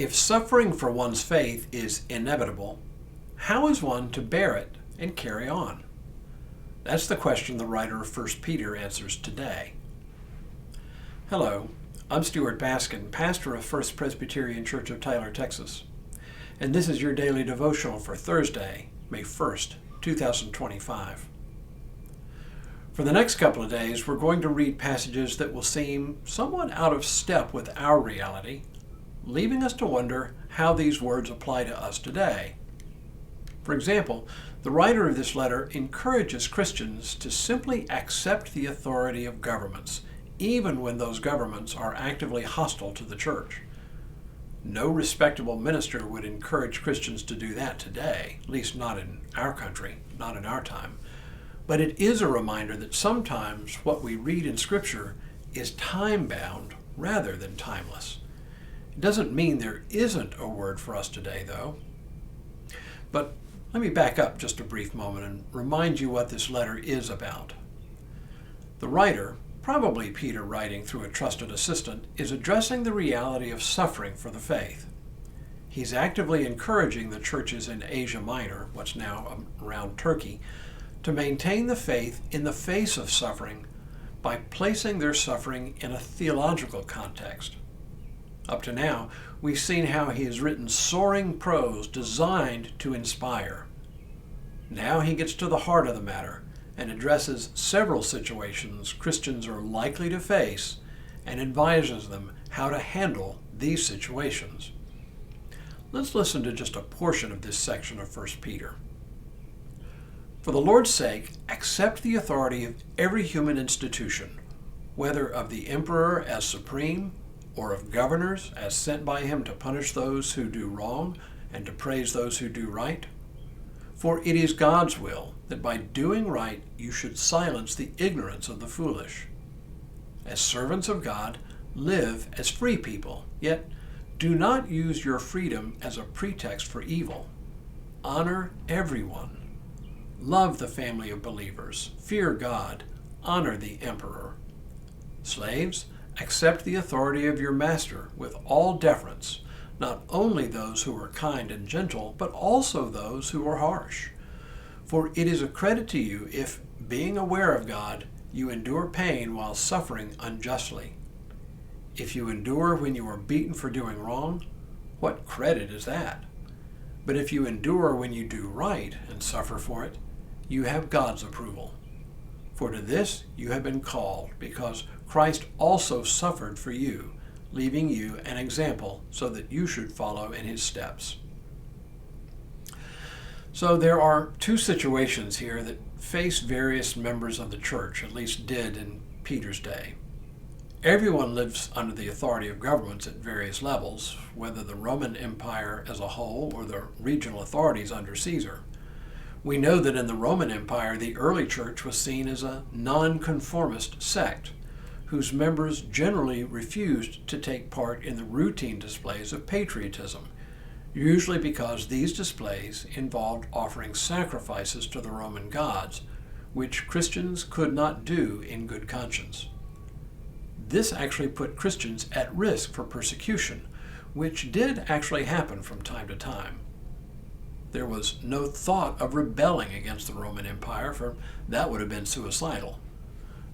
If suffering for one's faith is inevitable, how is one to bear it and carry on? That's the question the writer of 1 Peter answers today. Hello, I'm Stuart Baskin, pastor of First Presbyterian Church of Tyler, Texas, and this is your daily devotional for Thursday, May 1st, 2025. For the next couple of days, we're going to read passages that will seem somewhat out of step with our reality, leaving us to wonder how these words apply to us today. For example, the writer of this letter encourages Christians to simply accept the authority of governments, even when those governments are actively hostile to the church. No respectable minister would encourage Christians to do that today, at least not in our country, not in our time. But it is a reminder that sometimes what we read in Scripture is time-bound rather than timeless. It doesn't mean there isn't a word for us today, though. But let me back up just a brief moment and remind you what this letter is about. The writer, probably Peter writing through a trusted assistant, is addressing the reality of suffering for the faith. He's actively encouraging the churches in Asia Minor, what's now around Turkey, to maintain the faith in the face of suffering by placing their suffering in a theological context. Up to now, we've seen how he has written soaring prose designed to inspire. Now he gets to the heart of the matter and addresses several situations Christians are likely to face and advises them how to handle these situations. Let's listen to just a portion of this section of 1 Peter. For the Lord's sake, accept the authority of every human institution, whether of the emperor as supreme, or of governors as sent by him to punish those who do wrong and to praise those who do right. For it is God's will that by doing right you should silence the ignorance of the foolish. As servants of God, live as free people, yet do not use your freedom as a pretext for evil. Honor everyone. Love the family of believers. Fear God. Honor the emperor. Slaves, accept the authority of your master with all deference, not only those who are kind and gentle, but also those who are harsh. For it is a credit to you if, being aware of God, you endure pain while suffering unjustly. If you endure when you are beaten for doing wrong, what credit is that? But if you endure when you do right and suffer for it, you have God's approval. For to this you have been called, because Christ also suffered for you, leaving you an example so that you should follow in his steps. So there are two situations here that face various members of the church, at least did in Peter's day. Everyone lives under the authority of governments at various levels, whether the Roman Empire as a whole or the regional authorities under Caesar. We know that in the Roman Empire, the early church was seen as a nonconformist sect, whose members generally refused to take part in the routine displays of patriotism, usually because these displays involved offering sacrifices to the Roman gods, which Christians could not do in good conscience. This actually put Christians at risk for persecution, which did actually happen from time to time. There was no thought of rebelling against the Roman Empire, for that would have been suicidal.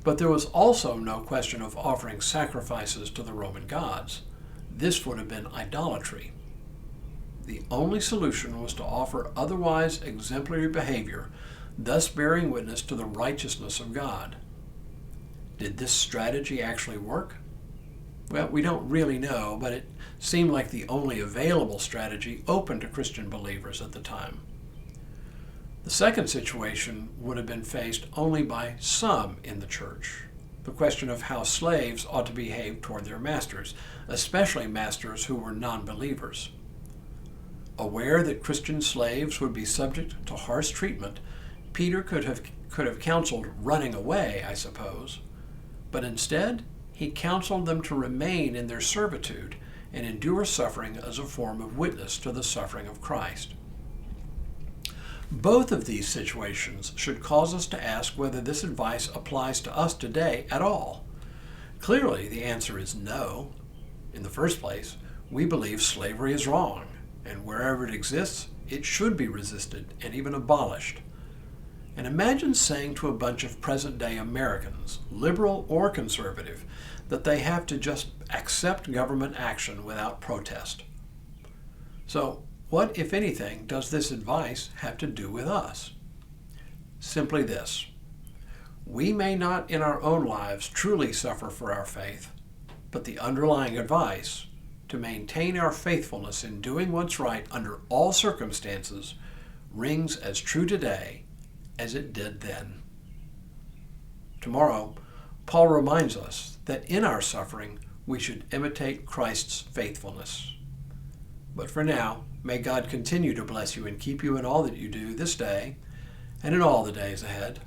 But there was also no question of offering sacrifices to the Roman gods. This would have been idolatry. The only solution was to offer otherwise exemplary behavior, thus bearing witness to the righteousness of God. Did this strategy actually work? Well, we don't really know, but it seemed like the only available strategy open to Christian believers at the time. The second situation would have been faced only by some in the church, the question of how slaves ought to behave toward their masters, especially masters who were non-believers. Aware that Christian slaves would be subject to harsh treatment, Peter could have counseled running away, I suppose, but instead he counseled them to remain in their servitude and endure suffering as a form of witness to the suffering of Christ. Both of these situations should cause us to ask whether this advice applies to us today at all. Clearly, the answer is no. In the first place, We believe slavery is wrong, and wherever it exists, it should be resisted and even abolished. And imagine saying to a bunch of present-day Americans, liberal or conservative, that they have to just accept government action without protest. So, what, if anything, does this advice have to do with us? Simply this: we may not in our own lives truly suffer for our faith, but the underlying advice to maintain our faithfulness in doing what's right under all circumstances rings as true today as it did then. Tomorrow, Paul reminds us that in our suffering we should imitate Christ's faithfulness. But for now, may God continue to bless you and keep you in all that you do this day and in all the days ahead.